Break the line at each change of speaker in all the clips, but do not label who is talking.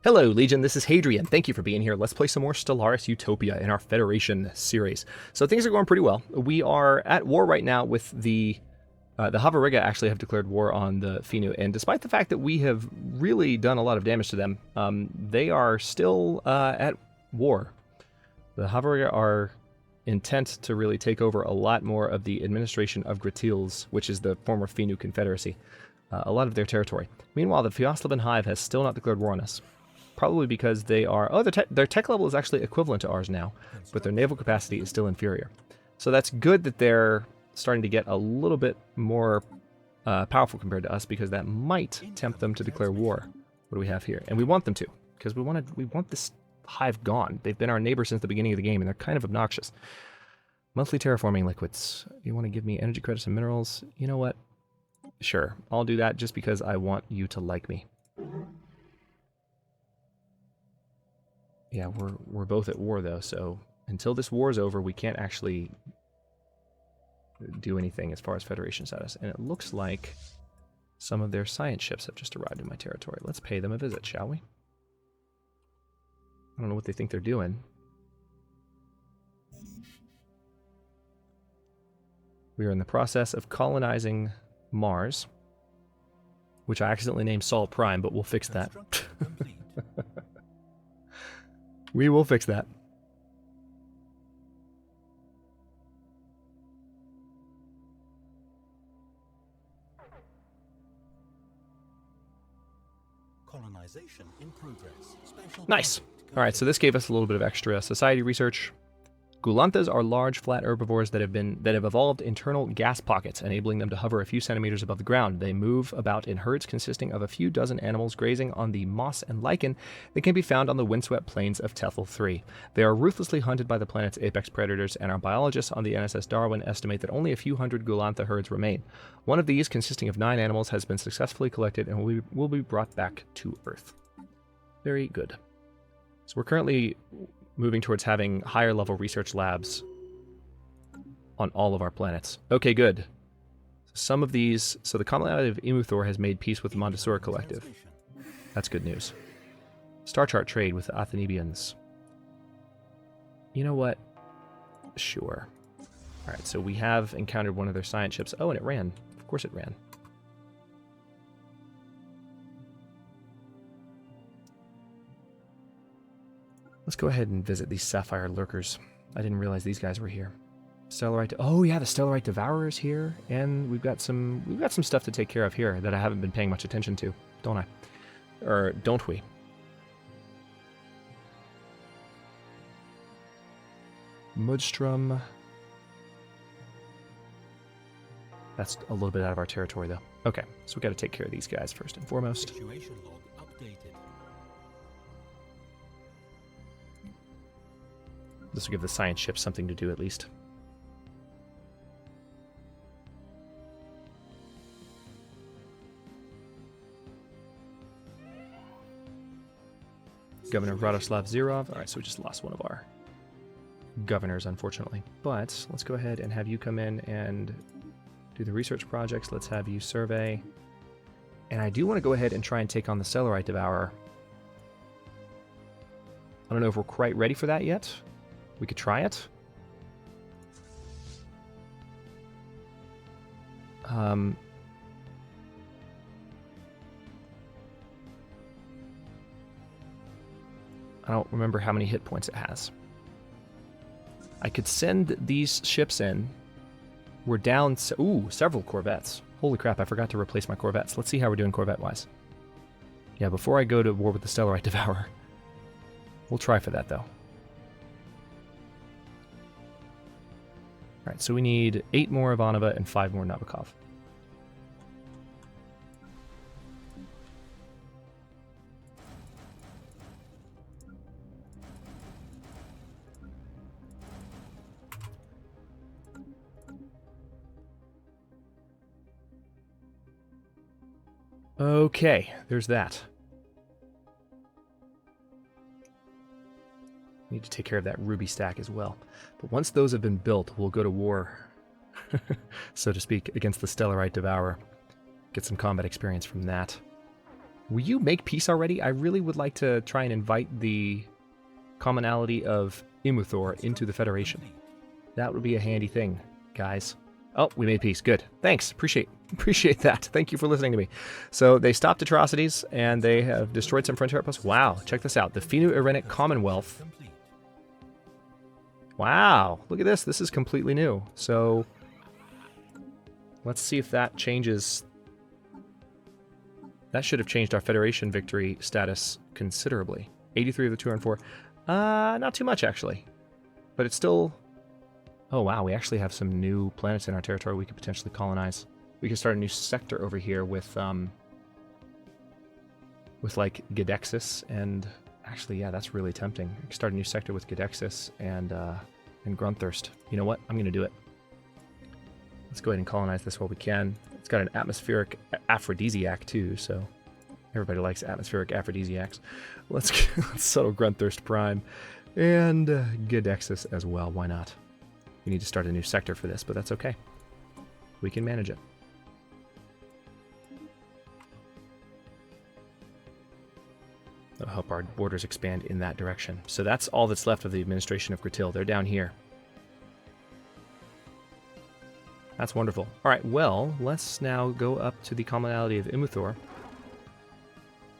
Hello, Legion. This is Hadrian. Thank you for being here. Let's play some more Stellaris Utopia in our Federation series. So things are going pretty well. We are at war right now with the Havariga actually have declared war on the Finu, and despite the fact that we have really done a lot of damage to them, they are still at war. The Havariga are intent to really take over a lot more of the administration of Gratils, which is the former Finu Confederacy, a lot of their territory. Meanwhile, the Fjoslavan Hive has still not declared war on us. Probably because they are... Oh, their tech level is actually equivalent to ours now, but their naval capacity is still inferior. So that's good that they're starting to get a little bit more powerful compared to us, because that might tempt them to declare war. What do we have here? And we want them to, because we want this hive gone. They've been our neighbor since the beginning of the game, and they're kind of obnoxious. Monthly terraforming liquids. You want to give me energy credits and minerals? You know what? Sure, I'll do that just because I want you to like me. Yeah, we're both at war, though, so until this war is over, we can't actually do anything as far as Federation status. And it looks like some of their science ships have just arrived in my territory. Let's pay them a visit, shall we? I don't know what they think they're doing. We are in the process of colonizing Mars, which I accidentally named Sol Prime, but we'll fix that. We will fix that.
Colonization in progress.
Nice. All right, so this gave us a little bit of extra society research. Gulanthas are large, flat herbivores that have evolved internal gas pockets, enabling them to hover a few centimeters above the ground. They move about in herds consisting of a few dozen animals grazing on the moss and lichen that can be found on the windswept plains of Tethel 3. They are ruthlessly hunted by the planet's apex predators, and our biologists on the NSS Darwin estimate that only a few hundred Gulantha herds remain. One of these, consisting of 9 animals, has been successfully collected and will be brought back to Earth. Very good. So we're currently moving towards having higher level research labs on all of our planets. Okay, good. Some of these... So the Commonality of Imuthor has made peace with the Mondosura Collective. That's good news. Star chart trade with the Athenibians. You know what? Sure. Alright, so we have encountered one of their science ships. Oh, and it ran. Of course it ran. Let's go ahead and visit these sapphire lurkers. I didn't realize these guys were here. Stellarite. Oh yeah, the Stellarite Devourer is here, and we've got some stuff to take care of here that I haven't been paying much attention to, don't I? Or don't we? Mudstrom. That's a little bit out of our territory, though. Okay, so we got to take care of these guys first and foremost.
Situation log updated.
This will give the science ship something to do, at least. Governor Radoslav Zirov. Alright, so we just lost one of our governors, unfortunately. But let's go ahead and have you come in and do the research projects. Let's have you survey. And I do want to go ahead and try and take on the Stellarite Devourer. I don't know if we're quite ready for that yet. We could try it. I don't remember how many hit points it has. I could send these ships in. We're down... Ooh, several corvettes. Holy crap, I forgot to replace my corvettes. Let's see how we're doing corvette-wise. Yeah, before I go to war with the Stellarite Devourer. We'll try for that, though. Alright, so we need 8 more Ivanova and 5 more Nabokov. Okay, there's that. Need to take care of that ruby stack as well. But once those have been built, we'll go to war, so to speak, against the Stellarite Devourer. Get some combat experience from that. Will you make peace already? I really would like to try and invite the commonality of Imuthor into the Federation. That would be a handy thing, guys. Oh, we made peace. Good. Thanks. Appreciate that. Thank you for listening to me. So they stopped atrocities, and they have destroyed some frontier outposts. Wow, check this out. The Finu-Irenic Commonwealth.
Complete.
Wow, look at this. This is completely new. So let's see if that changes. That should have changed our Federation victory status considerably. 83 of the 204. Not too much, actually. But it's still... Oh, wow, we actually have some new planets in our territory we could potentially colonize. We could start a new sector over here with like, Gedexis and... Actually, yeah, that's really tempting. We could start a new sector with Gedexis and Grunthurst. You know what? I'm going to do it. Let's go ahead and colonize this while we can. It's got an atmospheric aphrodisiac, too, so... Everybody likes atmospheric aphrodisiacs. Let's settle Grunthurst Prime. And Gedexis as well, why not? We need to start a new sector for this, but that's okay. We can manage it. That'll help our borders expand in that direction. So that's all that's left of the administration of Gratil. They're down here. That's wonderful. All right, well, let's now go up to the commonality of Imuthor.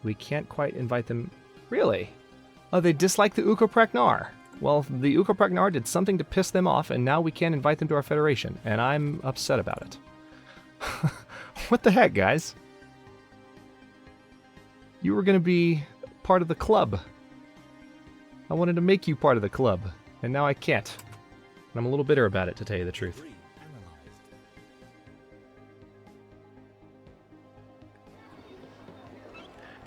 We can't quite invite them... Really? Oh, they dislike the Ukopreknar. Well, the Ukopreknar did something to piss them off, and now we can't invite them to our Federation, and I'm upset about it. What the heck, guys? You were going to be part of the club. I wanted to make you part of the club, and now I can't. And I'm a little bitter about it, to tell you the truth.
Debris analyzed.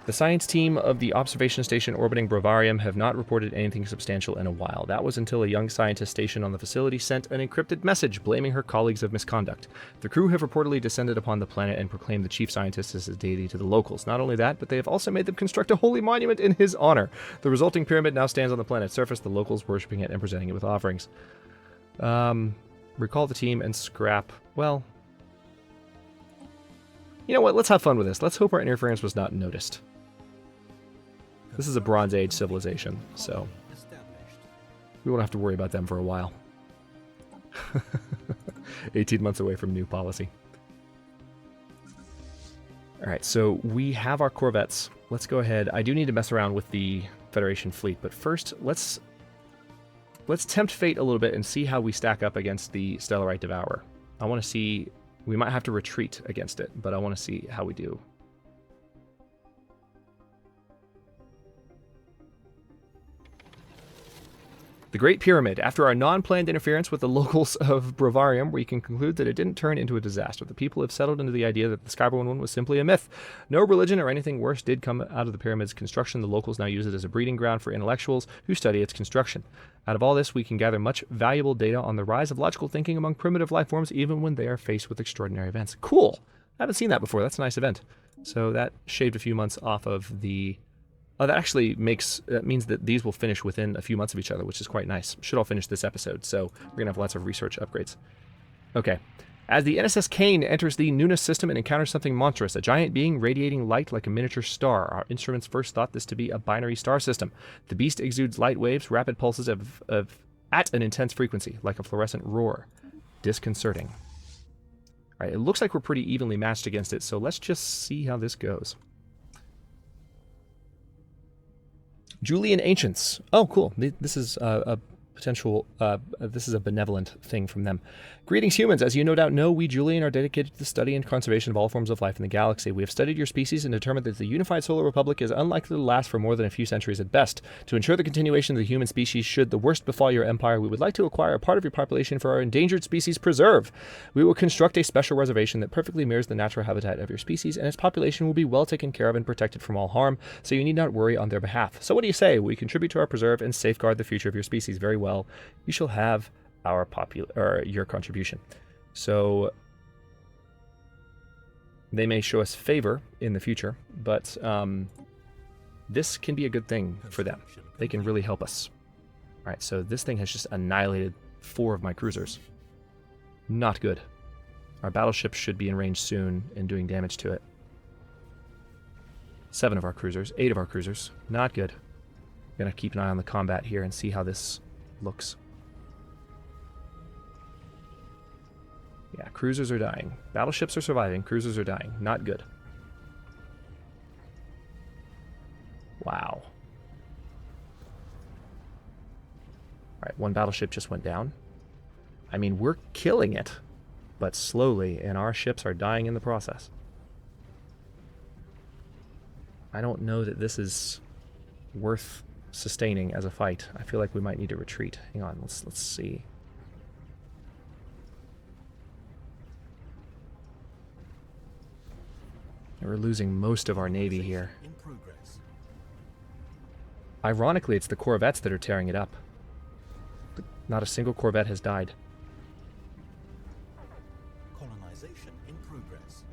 The science team of the observation station orbiting Brovarium have not reported anything substantial in a while. That was until a young scientist stationed on the facility sent an encrypted message blaming her colleagues of misconduct. The crew have reportedly descended upon the planet and proclaimed the chief scientist as a deity to the locals. Not only that, but they have also made them construct a holy monument in his honor. The resulting pyramid now stands on the planet's surface, the locals worshipping it and presenting it with offerings. Recall the team and scrap... Well... You know what? Let's have fun with this. Let's hope our interference was not noticed. This is a Bronze Age civilization, so
Established.
we won't have to worry about them for a while. 18 months away from new policy. Alright, so we have our corvettes. Let's go ahead. I do need to mess around with the Federation fleet, but first, let's tempt fate a little bit and see how we stack up against the Stellarite Devourer. I want to see... We might have to retreat against it, but I want to see how we do. The Great Pyramid. After our non-planned interference with the locals of Brovarium, we can conclude that it didn't turn into a disaster. The people have settled into the idea that the Skyborn one was simply a myth. No religion or anything worse did come out of the pyramid's construction. The locals now use it as a breeding ground for intellectuals who study its construction. Out of all this, we can gather much valuable data on the rise of logical thinking among primitive life forms, even when they are faced with extraordinary events. Cool! I haven't seen that before. That's a nice event. So that shaved a few months off of the... Oh, that actually means that these will finish within a few months of each other, which is quite nice. Should all finish this episode, so we're going to have lots of research upgrades. Okay. As the NSS Kane enters the Nunas system and encounters something monstrous, a giant being radiating light like a miniature star. Our instruments first thought this to be a binary star system. The beast exudes light waves, rapid pulses at an intense frequency, like a fluorescent roar. Disconcerting. All right, it looks like we're pretty evenly matched against it, so let's just see how this goes. Julian Ancients. Oh, cool. This is a potential, this is a benevolent thing from them. Greetings, humans. As you no doubt know, we, Julian, are dedicated to the study and conservation of all forms of life in the galaxy. We have studied your species and determined that the unified Solar Republic is unlikely to last for more than a few centuries at best. To ensure the continuation of the human species should the worst befall your empire, we would like to acquire a part of your population for our endangered species preserve. We will construct a special reservation that perfectly mirrors the natural habitat of your species, and its population will be well taken care of and protected from all harm, so you need not worry on their behalf. So what do you say? We contribute to our preserve and safeguard the future of your species. Very well. You shall have our your contribution. So they may show us favor in the future, but this can be a good thing for them. They can really help us. All right, so this thing has just annihilated 4 of my cruisers. Not good. Our battleship should be in range soon and doing damage to it. 7 of our cruisers, 8 of our cruisers. Not good. Gonna keep an eye on the combat here and see how this looks. Yeah, cruisers are dying. Battleships are surviving. Cruisers are dying. Not good. Wow. Alright, 1 battleship just went down. I mean, we're killing it, but slowly, and our ships are dying in the process. I don't know that this is worth sustaining as a fight. I feel like we might need to retreat. Hang on, let's see. We're losing most of our navy here.
In progress.
Ironically, it's the corvettes that are tearing it up. Not a single corvette has died.
Colonization in progress.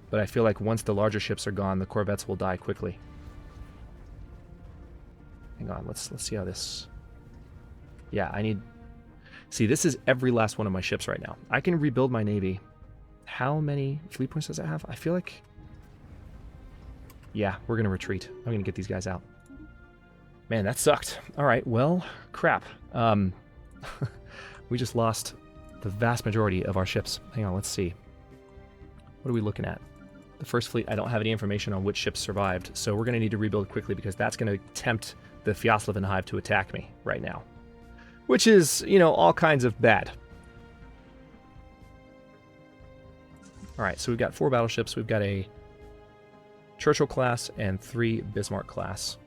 But I feel like once the larger ships are gone, the corvettes will die quickly. Hang on, let's see how this... Yeah, I need... See, this is every last one of my ships right now. I can rebuild my navy. How many fleet points does it have? I feel like... Yeah, we're going to retreat. I'm going to get these guys out. Man, that sucked. All right, well, crap. We just lost the vast majority of our ships. Hang on, let's see. What are we looking at? The first fleet, I don't have any information on which ships survived, so we're going to need to rebuild quickly because that's going to tempt the Fjaslöven Hive to attack me right now. Which is, you know, all kinds of bad. Alright, so we've got 4 battleships. We've got a Churchill class and 3 Bismarck class.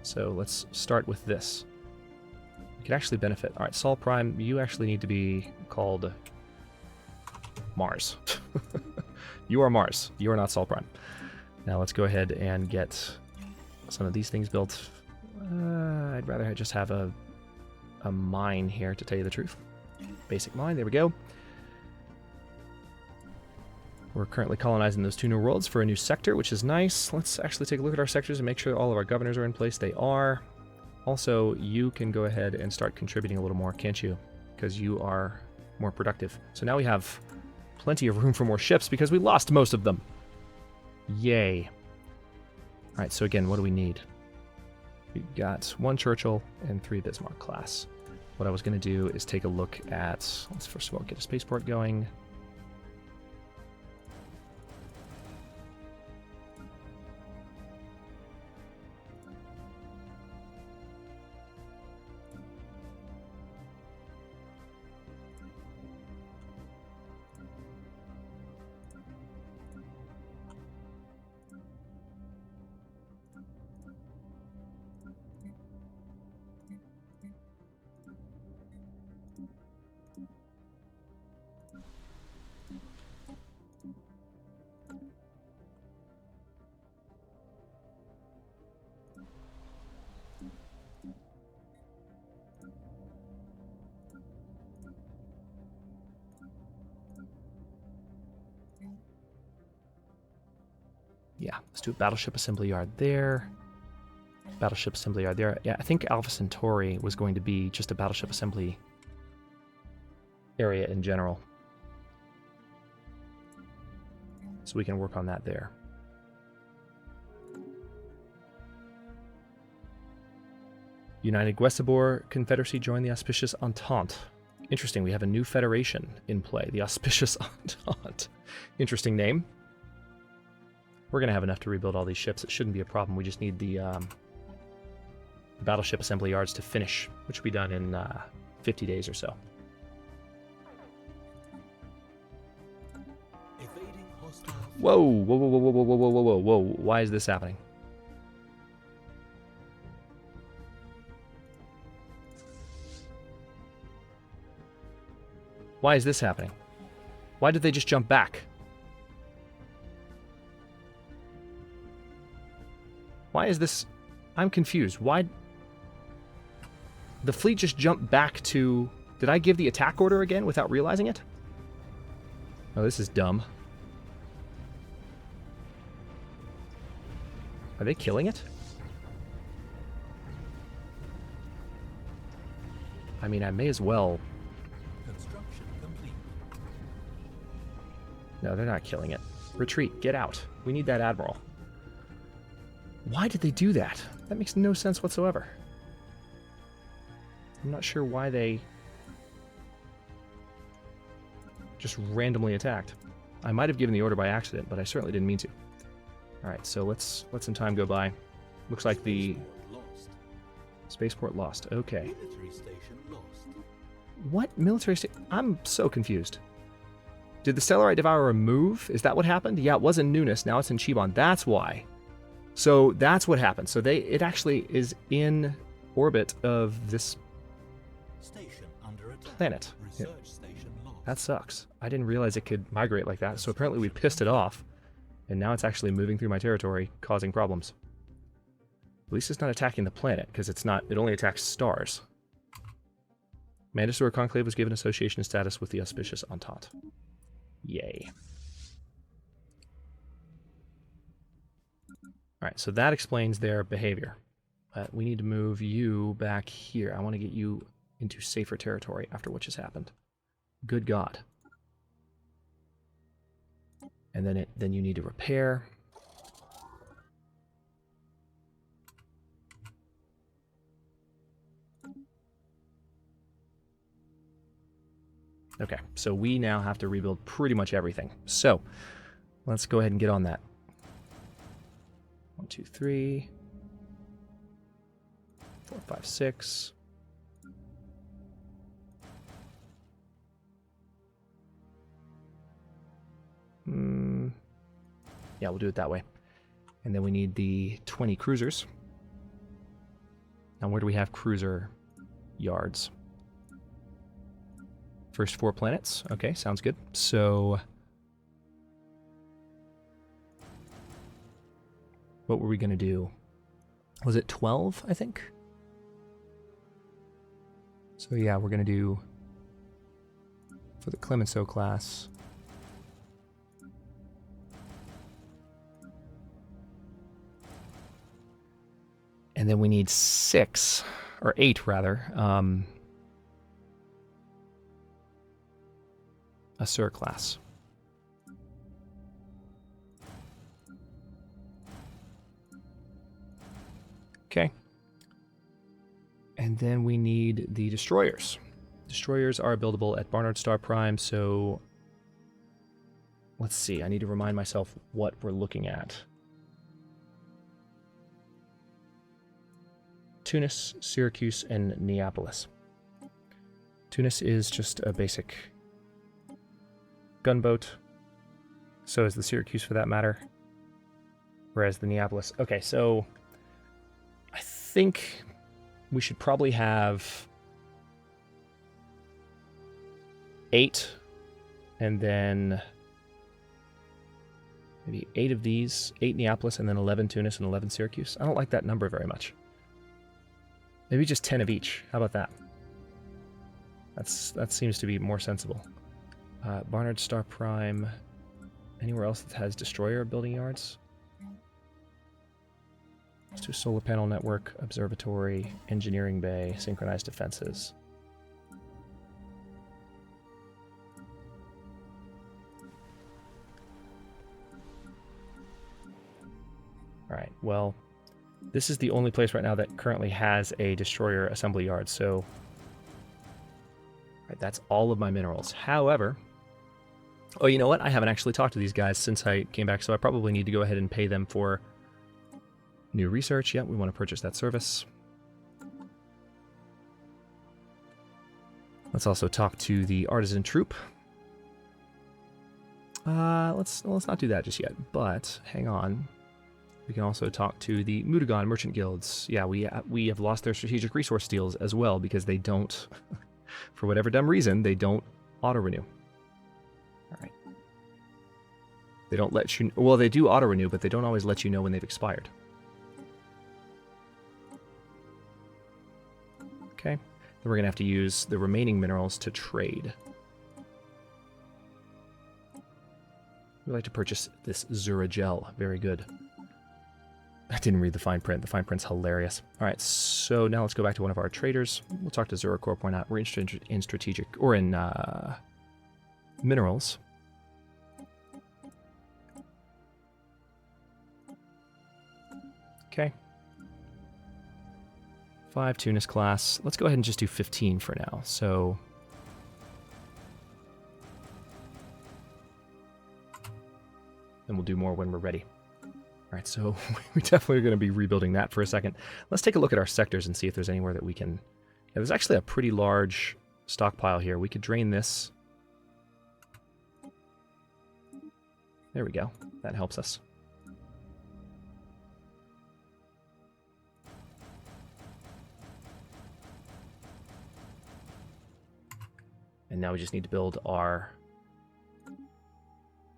So let's start with this. We could actually benefit. Alright, Sol Prime, you actually need to be called Mars. You are Mars. You are not Sol Prime. Now let's go ahead and get some of these things built. I'd rather just have a mine here, to tell you the truth. Basic mine, there we go. We're currently colonizing those 2 new worlds for a new sector, which is nice. Let's actually take a look at our sectors and make sure all of our governors are in place. They are. Also, you can go ahead and start contributing a little more, can't you? Because you are more productive. So now we have plenty of room for more ships because we lost most of them. Yay. Alright, so again, what do we need? We've got 1 Churchill and 3 Bismarck class. What I was going to do is take a look at... Let's first of all get a spaceport going. Yeah, let's do a battleship assembly yard there. Battleship assembly yard there. Yeah, I think Alpha Centauri was going to be just a battleship assembly area in general. So we can work on that there. United Guestabor Confederacy joined the Auspicious Entente. Interesting, we have a new federation in play, the Auspicious Entente. Interesting name. We're going to have enough to rebuild all these ships. It shouldn't be a problem. We just need the battleship assembly yards to finish, which will be done in 50 days or so.
Evading hostile.
Whoa, whoa, whoa, whoa, whoa, whoa, whoa, whoa, whoa, whoa. Why is this happening? Why is this happening? Why did they just jump back? Why is this... I'm confused. Why... The fleet just jumped back to... Did I give the attack order again without realizing it? Oh, this is dumb. Are they killing it? I mean, I may as well...
Construction complete.
No, they're not killing it. Retreat. Get out. We need that admiral. Why did they do that? That makes no sense whatsoever. I'm not sure why they just randomly attacked. I might have given the order by accident, but I certainly didn't mean to. Alright, so let's let some time go by. Looks like the
Lost.
spaceport lost. Okay.
Military station lost.
What military station? I'm so confused. Did the Stellarite Devourer move? Is that what happened? Yeah, it was in Nunis. Now it's in Chibon. That's why. So that's what happened. So it actually is in orbit of this
Station under attack.
planet.
Research station lost.
That sucks. I didn't realize it could migrate like that. So apparently we pissed it off. And now it's actually moving through my territory, causing problems. At least it's not attacking the planet, because it only attacks stars. Mantisaur Conclave was given association status with the auspicious Entente. Yay. Alright, so that explains their behavior. But we need to move you back here. I want to get you into safer territory after what just happened. Good God. And then you need to repair. Okay, so we now have to rebuild pretty much everything. So, let's go ahead and get on that. 1, 2, 3, 4, 5, 6. Yeah, we'll do it that way. And then we need the 20 cruisers. Now, where do we have cruiser yards? First 4 planets. Okay, sounds good. So, what were we going to do? Was it 12, I think? So yeah, we're going to do, for the Clemenceau class, and then we need 6, or 8 rather, a Sir class. Okay. And then we need the destroyers. Destroyers are buildable at Barnard Star Prime, so let's see. I need to remind myself what we're looking at. Tunis, Syracuse, and Neapolis. Tunis is just a basic gunboat. So is the Syracuse for that matter. Whereas the Neapolis... Okay, so I think we should probably have 8, and then maybe 8 of these, 8 Neapolis, and then 11 Tunis and 11 Syracuse. I don't like that number very much. Maybe just 10 of each. How about that? That seems to be more sensible. Barnard Star Prime. Anywhere else that has destroyer building yards? Let's do solar panel network, observatory, engineering bay, synchronized defenses. Alright, well, this is the only place right now that currently has a destroyer assembly yard, so right, that's all of my minerals. However, oh, you know what? I haven't actually talked to these guys since I came back, so I probably need to go ahead and pay them for new research. Yeah, we want to purchase that service. Let's also talk to the artisan troop. Let's not do that just yet, but hang on. We can also talk to the Mutagon merchant guilds. Yeah, we have lost their strategic resource deals as well because they don't, for whatever dumb reason, they don't auto-renew. All right. They don't let you... Well, they do auto-renew, but they don't always let you know when they've expired. Okay. Then we're going to have to use the remaining minerals to trade. We'd like to purchase this Zuragel. Very good. I didn't read the fine print. The fine print's hilarious. All right, so now let's go back to one of our traders. We'll talk to Zuracor, point out we're interested in strategic, or in minerals. Okay. 5 Tunis class. Let's go ahead and just do 15 for now. So then we'll do more when we're ready. All right, so we definitely are going to be rebuilding that for a second. Let's take a look at our sectors and see if there's anywhere that we can... Yeah, there's actually a pretty large stockpile here. We could drain this. There we go. That helps us. And now we just need to build our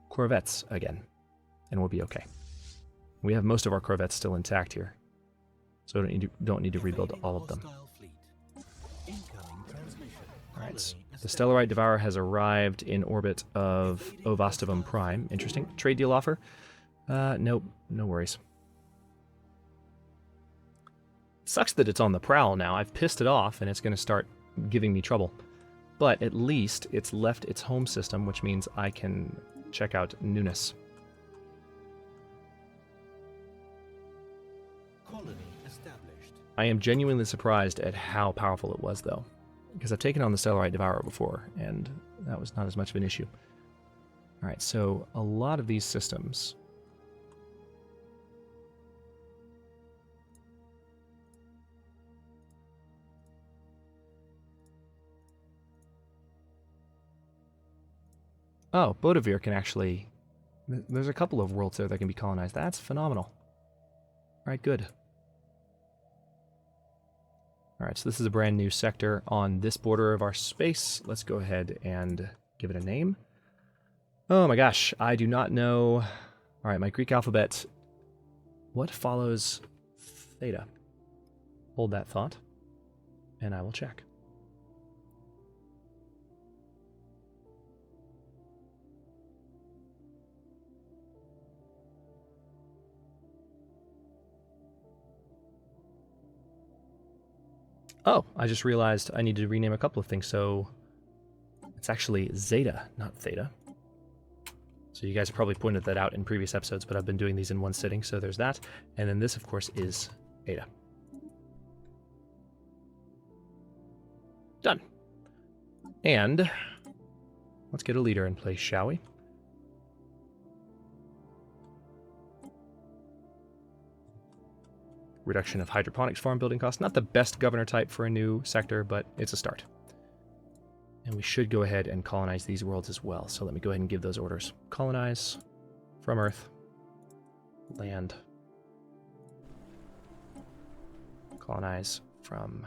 corvettes again, and we'll be okay. We have most of our corvettes still intact here, so don't need to rebuild all of them. All right, the Stellarite Devourer has arrived in orbit of Ovastavum Prime. Interesting. Trade deal offer? Nope, no worries. Sucks that it's on the prowl now. I've pissed it off, and it's going to start giving me trouble. But at least it's left its home system, which means I can check out Nunis.
Colony established.
I am genuinely surprised at how powerful it was, though, because I've taken on the Stellarite Devourer before, and that was not as much of an issue. All right, so a lot of these systems... Oh, Bodavir can actually... There's a couple of worlds there that can be colonized. That's phenomenal. All right, good. All right, so this is a brand new sector on this border of our space. Let's go ahead and give it a name. Oh my gosh, I do not know... All right, my Greek alphabet. What follows theta? Hold that thought, and I will check. Oh, I just realized I need to rename a couple of things, so it's actually Zeta, not Theta. So you guys have probably pointed that out in previous episodes, but I've been doing these in one sitting, so there's that. And then this, of course, is Eta. Done. And let's get a leader in place, shall we? Reduction of hydroponics farm building costs. Not the best governor type for a new sector, but it's a start. And we should go ahead and colonize these worlds as well. So let me go ahead and give those orders. Colonize from Earth. Land. Colonize from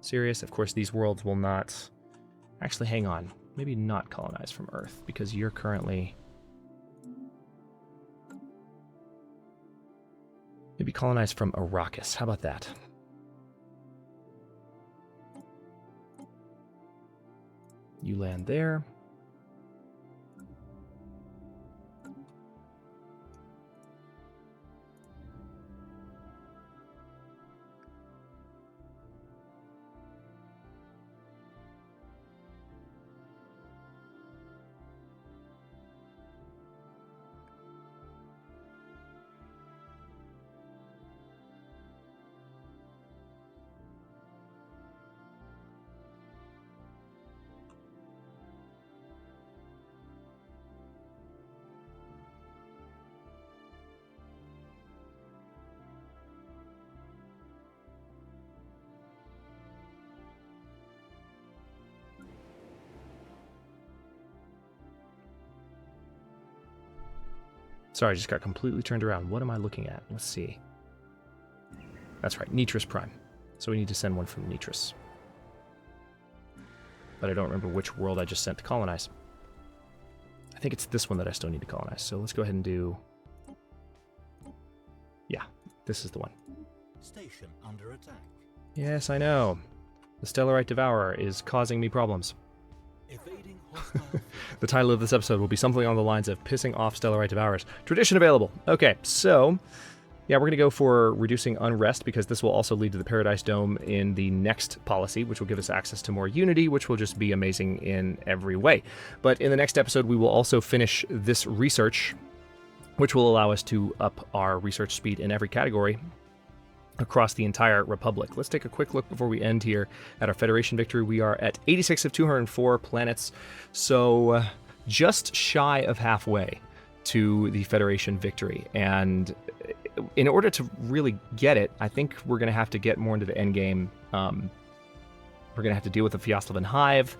Sirius. Of course, these worlds will not... Actually, hang on. Maybe not colonize from Earth, because you're currently... Maybe colonize from Arrakis. How about that? You land there. Sorry, I just got completely turned around. What am I looking at? Let's see. That's right, Nitris Prime. So we need to send one from Nitris. But I don't remember which world I just sent to colonize. I think it's this one that I still need to colonize. So let's go ahead and do... Yeah, this is the one.
Station under attack.
Yes, I know. The Stellarite Devourer is causing me problems.
Evading hostile.
The title of this episode will be something on the lines of Pissing Off Stellarite Devourers. Tradition available. Okay, so... Yeah, we're going to go for reducing unrest, because this will also lead to the Paradise Dome in the next policy, which will give us access to more unity, which will just be amazing in every way. But in the next episode, we will also finish this research, which will allow us to up our research speed in every category across the entire Republic. Let's take a quick look before we end here at our Federation victory. We are at 86 of 204 planets, so just shy of halfway to the Federation victory. And in order to really get it, I think we're going to have to get more into the end game. We're going to have to deal with the Fiostlevan Hive,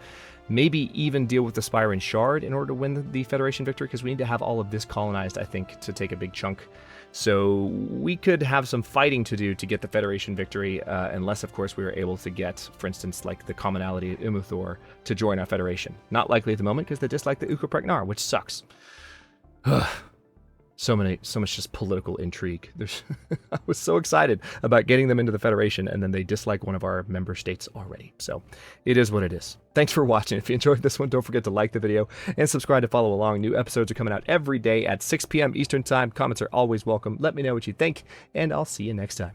maybe even deal with the Spire and Shard in order to win the Federation victory, because we need to have all of this colonized, I think, to take a big chunk. So we could have some fighting to do to get the Federation victory, unless, of course, we were able to get, for instance, like the commonality of Umuthor to join our Federation. Not likely at the moment, because they dislike the Ukapreknar, which sucks. So much just political intrigue. I was so excited about getting them into the Federation, and then they dislike one of our member states already. So it is what it is. Thanks for watching. If you enjoyed this one, don't forget to like the video and subscribe to follow along. New episodes are coming out every day at 6 p.m. Eastern Time. Comments are always welcome. Let me know what you think, and I'll see you next time.